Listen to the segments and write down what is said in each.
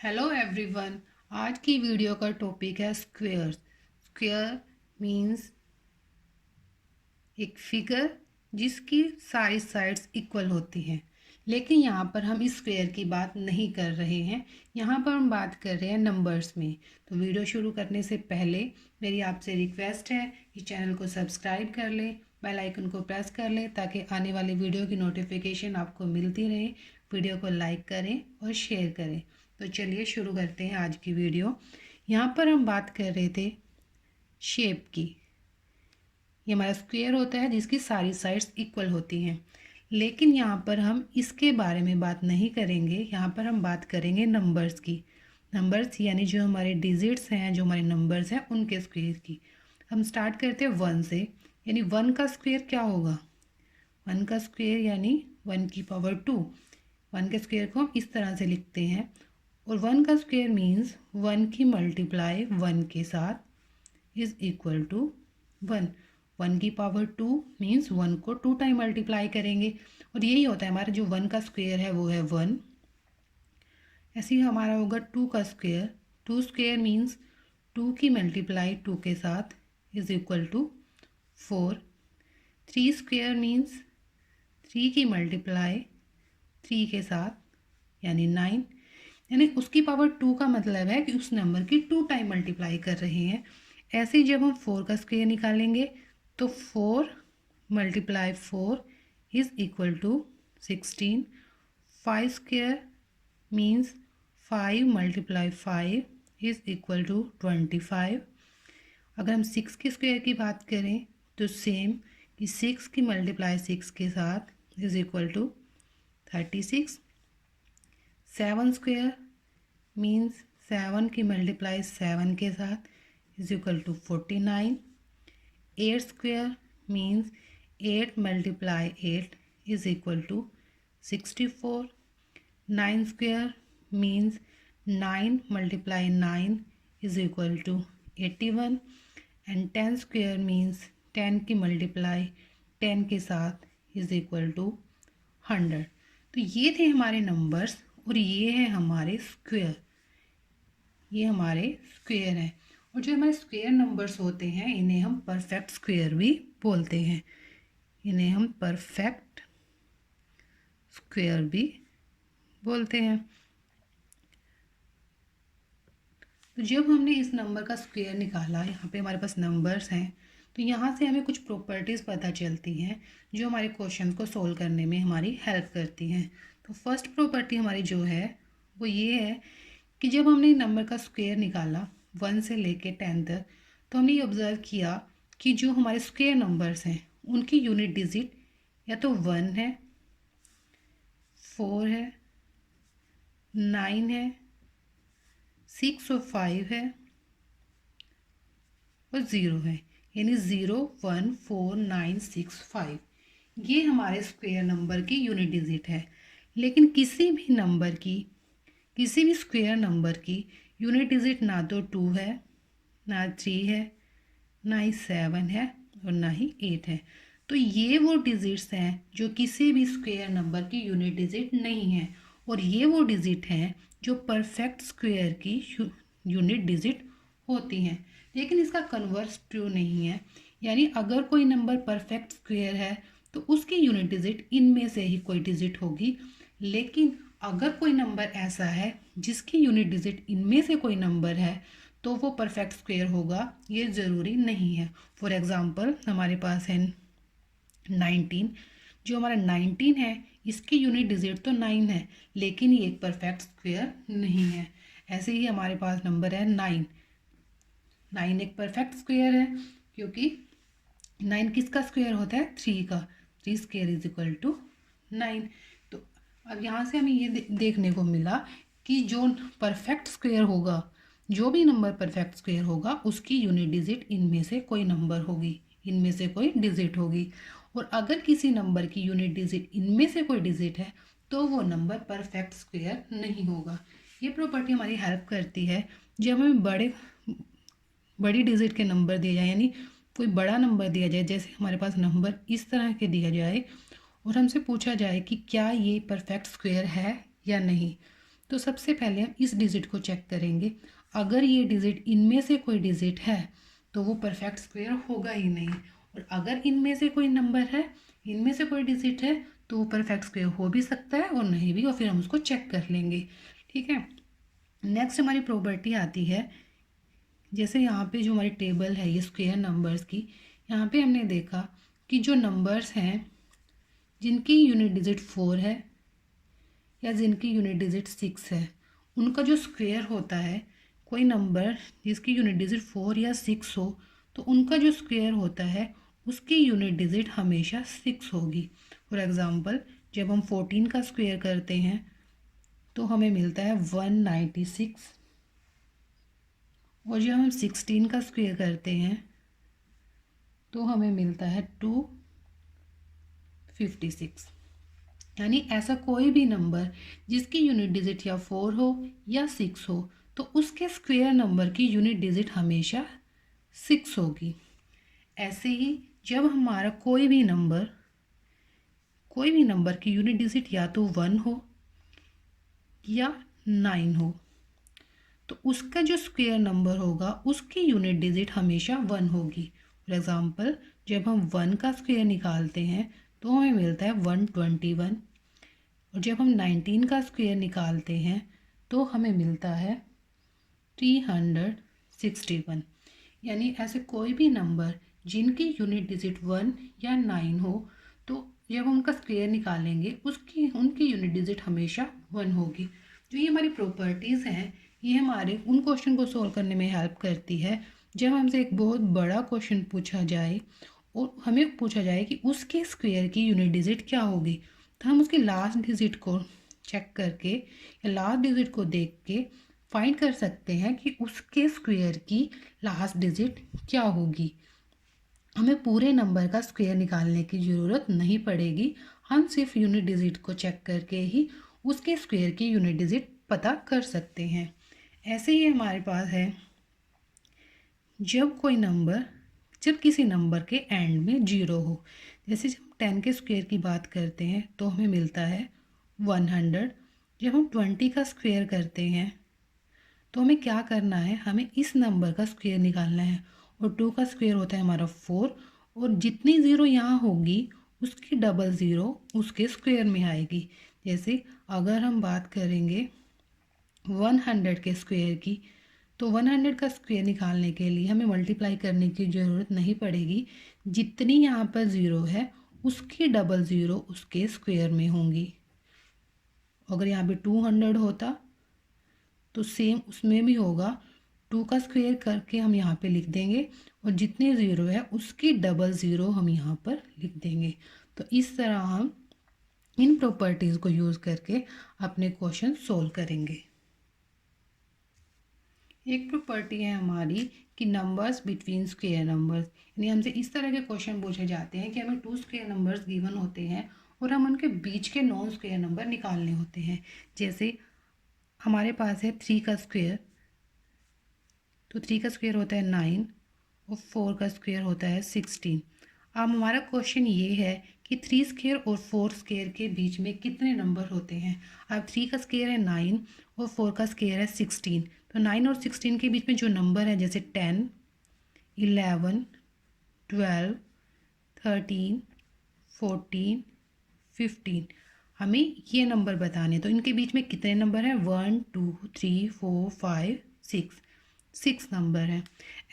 Hello everyone. आज की video का टॉपिक है स्क्वेयर। स्क्वेयर मींस एक फिगर जिसकी सारी साइड्स इक्वल होती हैं। लेकिन यहाँ पर हम इस स्क्वेयर की बात नहीं कर रहे हैं, यहाँ पर हम बात कर रहे हैं नंबर्स में। तो वीडियो शुरू करने से पहले मेरी आपसे रिक्वेस्ट है कि चैनल को सब्सक्राइब कर लें, बेल आइकन को प्रेस कर लें ताकि आने वाली वीडियो की नोटिफिकेशन आपको मिलती रहे। वीडियो को लाइक करें और शेयर करें। तो चलिए शुरू करते हैं आज की वीडियो। यहाँ पर हम बात कर रहे थे शेप की। ये हमारा स्क्वायर होता है जिसकी सारी साइड्स इक्वल होती हैं। लेकिन यहाँ पर हम इसके बारे में बात नहीं करेंगे, यहाँ पर हम बात करेंगे नंबर्स की। नंबर्स यानी जो हमारे डिजिट्स हैं, जो हमारे नंबर्स हैं, उनके स्क्वायर की। हम स्टार्ट करते हैं 1 से, यानी 1 का स्क्वायर क्या होगा। 1 का स्क्वायर यानी 1 की पावर 2। 1 के स्क्वायर को हम इस तरह से लिखते हैं। और 1 का स्क्वायर मीन्स 1 की मल्टीप्लाई 1 के साथ इज़ इक्वल टू 1। 1 की पावर 2 मीन्स 1 को 2 टाइम मल्टीप्लाई करेंगे। और यही होता है हमारा जो 1 का स्क्वायर है वो है 1। ऐसे ही हमारा होगा 2 का स्क्वायर। 2 स्क्वायर मीन्स 2 की मल्टीप्लाई 2 के साथ is equal to 4। 3 square means 3 की मल्टीप्लाई 3 के साथ यानी 9। यानी उसकी पावर 2 का मतलब है कि उस नंबर की 2 टाइम मल्टीप्लाई कर रहे हैं। ऐसे ही जब हम 4 का स्क्वायर निकालेंगे तो 4 multiply 4 is equal to 16। 5 square means 5 multiply 5 is equal to 25। अगर हम 6 के स्क्वायर की बात करें तो सेम कि 6 की मल्टीप्लाई 6 के साथ is equal to 36। 7 square means 7 की मल्टीप्लाई 7 के साथ is equal to 49। 8 square means 8 multiply 8 is equal to 64। 9 square means 9 multiply 9 is equal to 81। And 10 square means 10 की मल्टीप्लाई 10 के साथ इज इक्वल टू 100। तो ये थे हमारे नंबर्स और ये है हमारे स्क्वायर। ये हमारे स्क्वायर हैं। और जो हमारे स्क्वायर नंबर्स होते हैं इन्हें हम परफेक्ट स्क्वायर भी बोलते हैं। इन्हें हम परफेक्ट स्क्वायर भी बोलते हैं। तो जब हमने इस नंबर का स्क्वायर निकाला, यहाँ पे हमारे पास नंबर्स हैं, तो यहाँ से हमें कुछ प्रॉपर्टीज़ पता चलती हैं जो हमारे क्वेश्चन को सोल्व करने में हमारी हेल्प करती हैं। तो फर्स्ट प्रॉपर्टी हमारी जो है वो ये है कि जब हमने नंबर का स्क्वायर निकाला 1 से लेके 10 तक, तो हमने ये ऑब्ज़र्व किया कि जो हमारे स्क्वायर नंबर्स हैं उनकी यूनिट डिजिट या तो 1 है, 4 है, 9 है, 6 और 5 है और 0 है। यानी 0, 1, 4, 9, 6, 5 ये हमारे स्क्वायर नंबर की यूनिट डिजिट है। लेकिन किसी भी स्क्वायर नंबर की यूनिट डिजिट ना तो 2 है, ना 3 है, ना ही 7 है और ना ही 8 है। तो ये वो डिजिट्स हैं जो किसी भी स्क्वायर नंबर की यूनिट डिजिट नहीं है। और ये वो डिजिट हैं जो परफेक्ट स्क्वायर की यूनिट डिजिट होती हैं। लेकिन इसका कन्वर्स ट्रू नहीं है। यानी अगर कोई नंबर परफेक्ट स्क्वायर है तो उसकी यूनिट डिजिट इनमें से ही कोई डिजिट होगी। लेकिन अगर कोई नंबर ऐसा है जिसकी यूनिट डिजिट इनमें से कोई नंबर है तो वो परफेक्ट स्क्वायर होगा, ये ज़रूरी नहीं है। फॉर एग्ज़ाम्पल हमारे पास है 19। जो हमारा 19 है इसकी यूनिट डिजिट तो 9 है, लेकिन ये एक परफेक्ट स्क्वायर नहीं है। ऐसे ही हमारे पास नंबर है 9। 9 एक परफेक्ट स्क्वायर है क्योंकि 9 किसका स्क्वायर होता है, 3 का। 3 स्क्वायर इज इक्वल टू 9। तो अब यहाँ से हमें ये देखने को मिला कि जो परफेक्ट स्क्वायर होगा, जो भी नंबर परफेक्ट स्क्वायर होगा उसकी यूनिट डिजिट इनमें से कोई नंबर होगी, इनमें से कोई डिजिट होगी। और अगर किसी नंबर की यूनिट डिजिट इनमें से कोई डिजिट है तो वो नंबर परफेक्ट स्क्वायर नहीं होगा। ये प्रॉपर्टी हमारी हेल्प करती है जब हमें बड़ी डिजिट के नंबर दिए जाए, यानी कोई बड़ा नंबर दिया जाए, जैसे हमारे पास नंबर इस तरह के दिया जाए और हमसे पूछा जाए कि क्या ये परफेक्ट स्क्वायर है या नहीं, तो सबसे पहले हम इस डिजिट को चेक करेंगे। अगर ये डिजिट इनमें से कोई डिजिट है तो वो परफेक्ट स्क्वायर होगा ही नहीं, और अगर इनमें से कोई नंबर है, इनमें से कोई डिजिट है, तो वो परफेक्ट स्क्वायर हो भी सकता है और नहीं भी, और फिर हम उसको चेक कर लेंगे। ठीक है। नेक्स्ट हमारी प्रॉपर्टी आती है, जैसे यहाँ पे जो हमारी टेबल है ये स्क्वायर नंबर्स की, यहाँ पे हमने देखा कि जो नंबर्स हैं जिनकी यूनिट डिजिट 4 है या जिनकी यूनिट डिजिट 6 है, उनका जो स्क्वायर होता है, कोई नंबर जिसकी यूनिट डिजिट 4 या 6 हो, तो उनका जो स्क्वायर होता है उसकी यूनिट डिजिट हमेशा 6 होगी। फॉर एग्ज़ाम्पल, जब हम 14 का स्क्वायर करते हैं तो हमें मिलता है 196, और जब हम 16 का स्क्वायर करते हैं तो हमें मिलता है 256। यानी ऐसा कोई भी नंबर जिसकी यूनिट डिजिट या 4 हो या 6 हो, तो उसके स्क्वायर नंबर की यूनिट डिजिट हमेशा 6 होगी। ऐसे ही जब हमारा कोई भी नंबर की यूनिट डिजिट या तो 1 हो या 9 हो, तो उसका जो स्क्वायर नंबर होगा उसकी यूनिट डिजिट हमेशा 1 होगी। फॉर एग्ज़ाम्पल, जब हम 1 का स्क्वायर निकालते हैं तो हमें मिलता है 121, और जब हम 19 का स्क्वायर निकालते हैं तो हमें मिलता है 361। यानी ऐसे कोई भी नंबर जिनकी यूनिट डिजिट 1 या 9 हो, तो जब हम उनका स्क्वायर निकालेंगे उनकी यूनिट डिजिट हमेशा 1 होगी। जो ये हमारी प्रॉपर्टीज़ हैं, ये हमारे उन क्वेश्चन को सॉल्व करने में हेल्प करती है जब हमसे एक बहुत बड़ा क्वेश्चन पूछा जाए और हमें पूछा जाए कि उसके स्क्वायर की यूनिट डिजिट क्या होगी, तो हम उसकी लास्ट डिजिट को चेक करके या लास्ट डिजिट को देख के फाइंड कर सकते हैं कि उसके स्क्वायर की लास्ट डिजिट क्या होगी। हमें पूरे नंबर का स्क्वायर निकालने की ज़रूरत नहीं पड़ेगी, हम सिर्फ यूनिट डिजिट को चेक करके ही उसके स्क्वायर की यूनिट डिजिट पता कर सकते हैं। ऐसे ही हमारे पास है, जब किसी नंबर के एंड में 0 हो, जैसे जब 10 के स्क्वायर की बात करते हैं तो हमें मिलता है 100। जब हम 20 का स्क्वायर करते हैं तो हमें क्या करना है, हमें इस नंबर का स्क्वायर निकालना है, और 2 का स्क्वायर होता है हमारा 4, और जितनी ज़ीरो यहाँ होगी उसकी डबल ज़ीरो उसके स्क्वायर में आएगी। जैसे अगर हम बात करेंगे 100 के स्क्वायर की, तो 100 का स्क्वायर निकालने के लिए हमें मल्टीप्लाई करने की ज़रूरत नहीं पड़ेगी, जितनी यहाँ पर ज़ीरो है उसकी डबल ज़ीरो उसके स्क्वायर में होंगी। अगर यहाँ पे 200 होता तो सेम उसमें भी होगा, 2 का स्क्वायर करके हम यहाँ पे लिख देंगे, और जितने ज़ीरो है उसकी डबल ज़ीरो हम यहाँ पर लिख देंगे। तो इस तरह हम इन प्रॉपर्टीज़ को यूज़ करके अपने क्वेश्चन सोल्व करेंगे। एक प्रॉपर्टी है हमारी कि नंबर्स बिटवीन स्क्वायर नंबर्स, यानी हमसे इस तरह के क्वेश्चन पूछे जाते हैं कि हमें 2 स्क्वायर नंबर्स गिवन होते हैं और हम उनके बीच के नॉन स्क्वायर नंबर निकालने होते हैं। जैसे हमारे पास है 3 का स्क्वायर, तो 3 का स्क्वायर होता है 9 और 4 का स्क्वायर होता है 16। अब हमारा क्वेश्चन ये है कि 3 स्क्वायर और 4 स्क्वायर के बीच में कितने नंबर होते हैं। अब 3 का स्क्वायर है 9 और 4 का स्क्वायर है 16, तो 9 और 16 के बीच में जो नंबर है, जैसे 10, 11, 12, 13, 14, 15, हमें ये नंबर बताने, तो इनके बीच में कितने नंबर हैं, 1 2 3 4 5 6 नंबर हैं।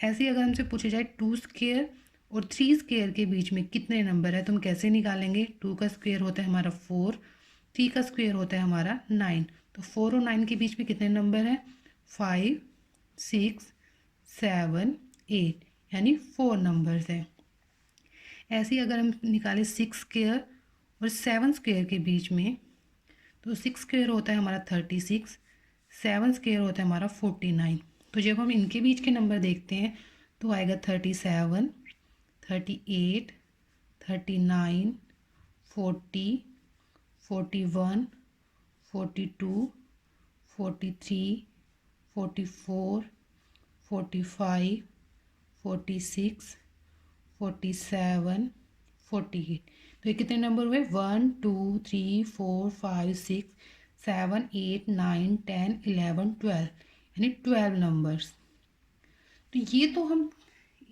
ऐसे ही अगर हमसे पूछे जाए 2 स्क्वायर और 3 स्क्वायर के बीच में कितने नंबर है, तो हम कैसे निकालेंगे। 2 का स्क्वायर होता है हमारा 4, 3 का स्क्वायर होता है हमारा 9, तो 4 और 9 के बीच में कितने नंबर हैं, 5 6 7 8, यानी 4 नंबर्स हैं। ऐसे ही अगर हम निकालें 6 स्क्वायर और 7 स्क्वायर के बीच में, तो 6 स्क्वायर होता है हमारा 36, 7 स्क्वायर होता है हमारा 49। तो जब हम इनके बीच के नंबर देखते हैं तो आएगा 37, 38, 39, 40, 41, 42, 43, 44, 45, 46, 47, 48। तो ये कितने नंबर हुए, 1 2 3 4 5 6 7, 8, 9, 10, 11, 12 यानी 12 नंबर्स। तो ये तो हम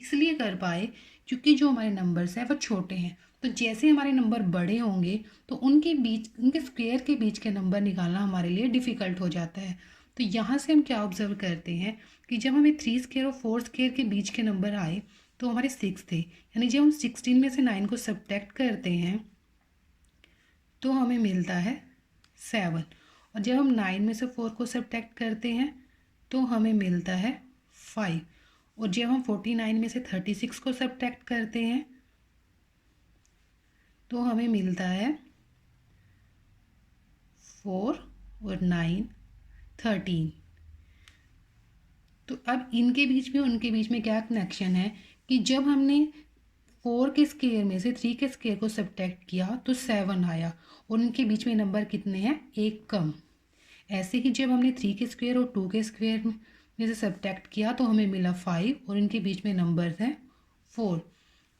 इसलिए कर पाए क्योंकि जो हमारे नंबर्स हैं वो छोटे हैं। तो जैसे हमारे नंबर बड़े होंगे तो उनके बीच, उनके स्क्वायर के बीच के नंबर निकालना हमारे लिए डिफ़िकल्ट हो जाता है। तो यहाँ से हम क्या ऑब्जर्व करते हैं कि जब हमें 3 स्क्वायर और 4 स्क्वायर के बीच के नंबर आए तो हमारे 6 थे, यानी जब हम 16 में से 9 को सब्ट्रैक्ट करते हैं तो हमें मिलता है 7, और जब हम 9 में से 4 को सब्ट्रैक्ट करते हैं तो हमें मिलता है 5, और जब हम 49 में से 36 को सब्ट्रैक्ट करते हैं तो हमें मिलता है 4 और 9 13। तो अब इनके बीच में उनके बीच में क्या कनेक्शन है कि जब हमने 4 के स्क्वायर में से 3 के स्क्वायर को सब्ट्रैक्ट किया तो 7 आया, और उनके बीच में नंबर कितने हैं, एक कम। ऐसे ही जब हमने 3 के स्क्वायर और 2 के स्क्वायर में से सब्ट्रैक्ट किया तो हमें मिला 5, और इनके बीच में नंबर्स हैं 4,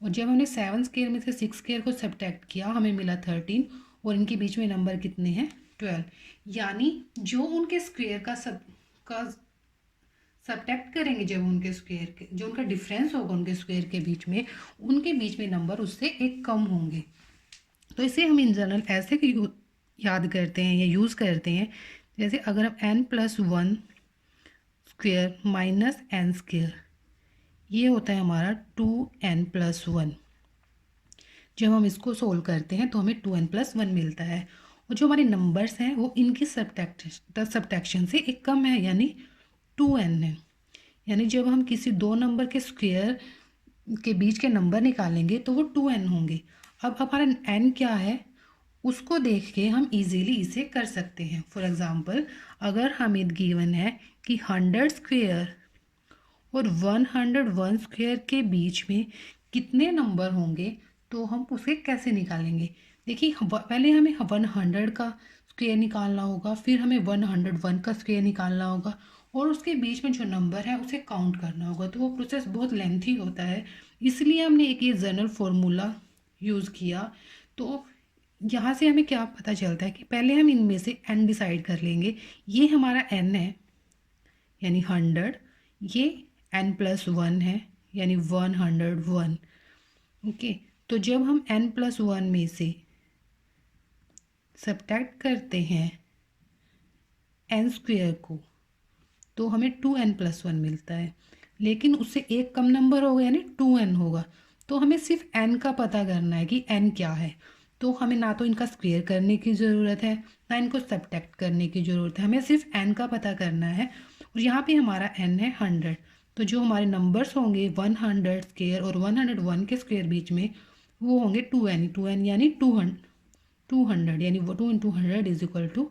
और जब हमने 7 स्क्वायर में से 6 स्क्वायर को सब्ट्रैक्ट किया हमें मिला 13, और इनके बीच में नंबर कितने हैं, 12। यानी जो उनके स्क्वायर का सब्ट्रैक्ट करेंगे, जब उनके स्क्वायर के जो उनका डिफरेंस होगा उनके स्क्वायर के बीच में, उनके बीच में नंबर उससे एक कम होंगे। तो इसे हम इन जनरल ऐसे याद करते हैं या यूज़ करते हैं, जैसे अगर हम n+1 square minus n square, ये होता है हमारा 2n+1। जब हम इसको सोल्व करते हैं तो हमें 2n+1 मिलता है, और जो हमारे नंबर्स हैं वो इनकी सब्ट्रैक्शन से एक कम है, यानी 2n है। यानी जब हम किसी दो नंबर के स्क्वायर के बीच के नंबर निकालेंगे तो वो 2n होंगे। अब हमारा n क्या है उसको देख के हम इजीली इसे कर सकते हैं। फॉर एग्ज़ाम्पल, अगर हमें गिवन है कि 100 स्क्वायर और 101 स्क्वायर के बीच में कितने नंबर होंगे तो हम उसे कैसे निकालेंगे। देखिए, पहले हमें 100 का स्क्वायर निकालना होगा, फिर हमें 101 का स्क्वायर निकालना होगा, और उसके बीच में जो नंबर है उसे काउंट करना होगा। तो वो प्रोसेस बहुत लेंथी होता है, इसलिए हमने एक ये जनरल फार्मूला यूज़ किया। तो यहाँ से हमें क्या पता चलता है कि पहले हम इनमें से n डिसाइड कर लेंगे। ये हमारा n है यानी 100, ये n+1 है यानी 101। ओके, तो जब हम n+1 में से सब्ट्रैक्ट करते हैं n स्क्वायर को तो हमें 2n+1 मिलता है, लेकिन उससे एक कम नंबर होगा यानी 2n होगा। तो हमें सिर्फ n का पता करना है कि n क्या है। तो हमें ना तो इनका स्क्वायर करने की ज़रूरत है ना इनको सब्ट्रैक्ट करने की ज़रूरत है, हमें सिर्फ n का पता करना है। और यहाँ पे हमारा n है 100, तो जो हमारे नंबर्स होंगे 100 स्क्वायर और 101 के स्क्वायर बीच में वो होंगे 2n यानी 200 यानी वो 2 × 100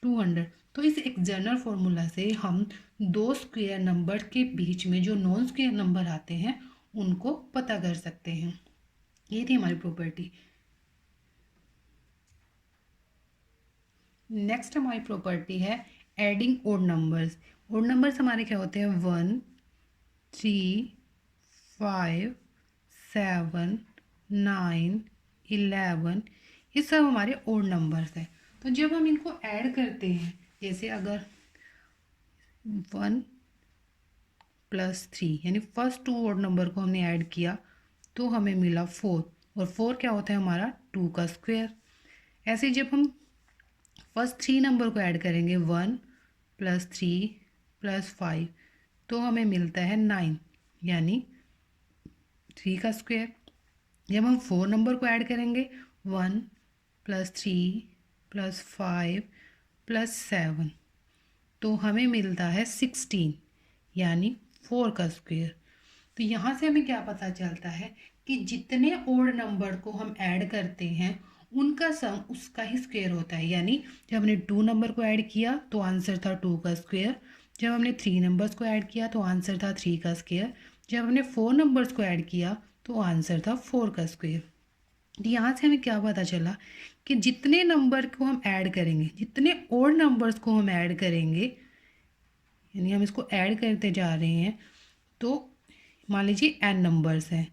= 200। तो इस एक जनरल फार्मूला से हम दो स्क्वायर नंबर के बीच में जो नॉन स्क्वायर नंबर आते हैं उनको पता कर सकते हैं। ये थी हमारी प्रॉपर्टी। नेक्स्ट हमारी प्रॉपर्टी है adding odd numbers. Odd numbers हमारे क्या होते हैं, 1, 3, 5, 7, 9, 11, ये सब हमारे ओड नंबर्स हैं। तो जब हम इनको ऐड करते हैं, जैसे अगर 1 + 3 यानी फर्स्ट 2 ओड नंबर को हमने ऐड किया तो हमें मिला 4, और 4 क्या होता है हमारा 2 का स्क्वायर। ऐसे जब हम फर्स्ट 3 नंबर को ऐड करेंगे 1 + 3 + 5 तो हमें मिलता है 9 यानी 3 का स्क्वायर। जब हम 4 नंबर को ऐड करेंगे 1 + 3 + 5 + 7 तो हमें मिलता है 16 यानी 4 का स्क्वायर। तो यहाँ से हमें क्या पता चलता है कि जितने ओड नंबर को हम ऐड करते हैं उनका सम उसका ही स्क्वायर होता है। यानी जब हमने 2 नंबर को ऐड किया तो आंसर था 2 का स्क्वायर, जब हमने 3 नंबर्स को ऐड किया तो आंसर था 3 का स्क्वायर, जब हमने 4 नंबर्स को ऐड किया तो आंसर था 4 का स्क्वायर। तो यहाँ से हमें क्या पता चला कि जितने नंबर को हम ऐड करेंगे, जितने ओड नंबर्स को हम ऐड करेंगे, यानी हम इसको ऐड करते जा रहे हैं, तो मान लीजिए n नंबर्स हैं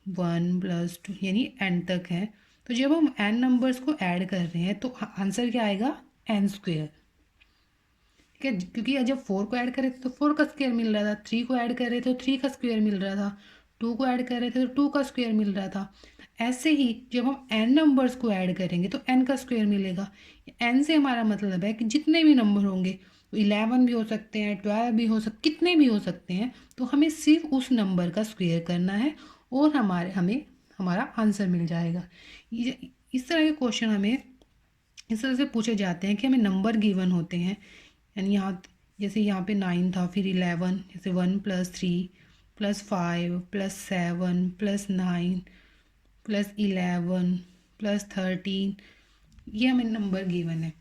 1 + 2 यानी n तक है, तो जब हम n नंबर्स को ऐड कर रहे हैं तो आंसर क्या आएगा, n स्क्वेयर। ठीक है, क्योंकि जब 4 को ऐड कर रहे थे तो 4 का स्क्वायर मिल रहा था, 3 को ऐड कर रहे थे तो 3 का स्क्वायर मिल रहा था, 2 को ऐड कर रहे थे तो 2 का स्क्वायर मिल रहा था। ऐसे ही जब हम n नंबर्स को ऐड करेंगे तो n का स्क्वायर मिलेगा। n से हमारा मतलब है कि जितने भी नंबर होंगे, 11 भी हो सकते हैं, 12 भी हो सकते, कितने भी हो सकते हैं, तो हमें सिर्फ उस नंबर का स्क्वायर करना है और हमें हमारा आंसर मिल जाएगा। इस तरह के क्वेश्चन हमें इस तरह से पूछे जाते हैं कि हमें नंबर गिवन होते हैं, यानी यहाँ जैसे यहाँ पे 9 था, फिर 11, जैसे 1 + 3 + 5 + 7 + 9 + 11 + 13, ये हमें नंबर गिवन है।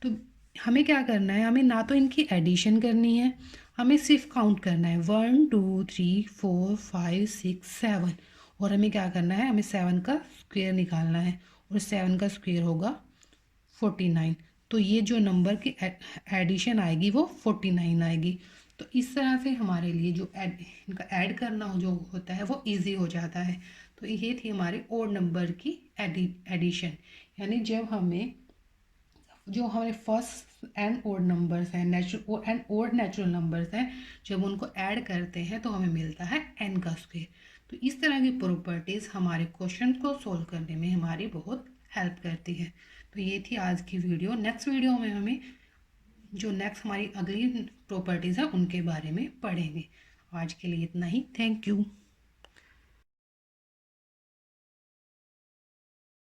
तो हमें क्या करना है, हमें ना तो इनकी एडिशन करनी है, हमें सिर्फ काउंट करना है 1 2 3 4 5 6 7, और हमें क्या करना है, हमें 7 का स्क्वायर निकालना है, और 7 का स्क्वायर होगा 49। तो ये जो नंबर की एडिशन आएगी वो 49 आएगी। तो इस तरह से हमारे लिए जो इनका ऐड करना जो होता है वो इजी हो जाता है। तो ये थी हमारी ओड नंबर की एडिशन, यानी जब हमें जो हमारे फर्स्ट एंड ओड नंबर्स हैं, natural and odd natural numbers हैं, जब उनको ऐड करते हैं तो हमें मिलता है n का स्क्वायर। तो इस तरह की प्रॉपर्टीज़ हमारे क्वेश्चन को सॉल्व करने में हमारी बहुत हेल्प करती है। तो ये थी आज की वीडियो। नेक्स्ट वीडियो में हमें जो नेक्स्ट हमारी अगली प्रॉपर्टीज़ हैं उनके बारे में पढ़ेंगे। आज के लिए इतना ही। Thank you.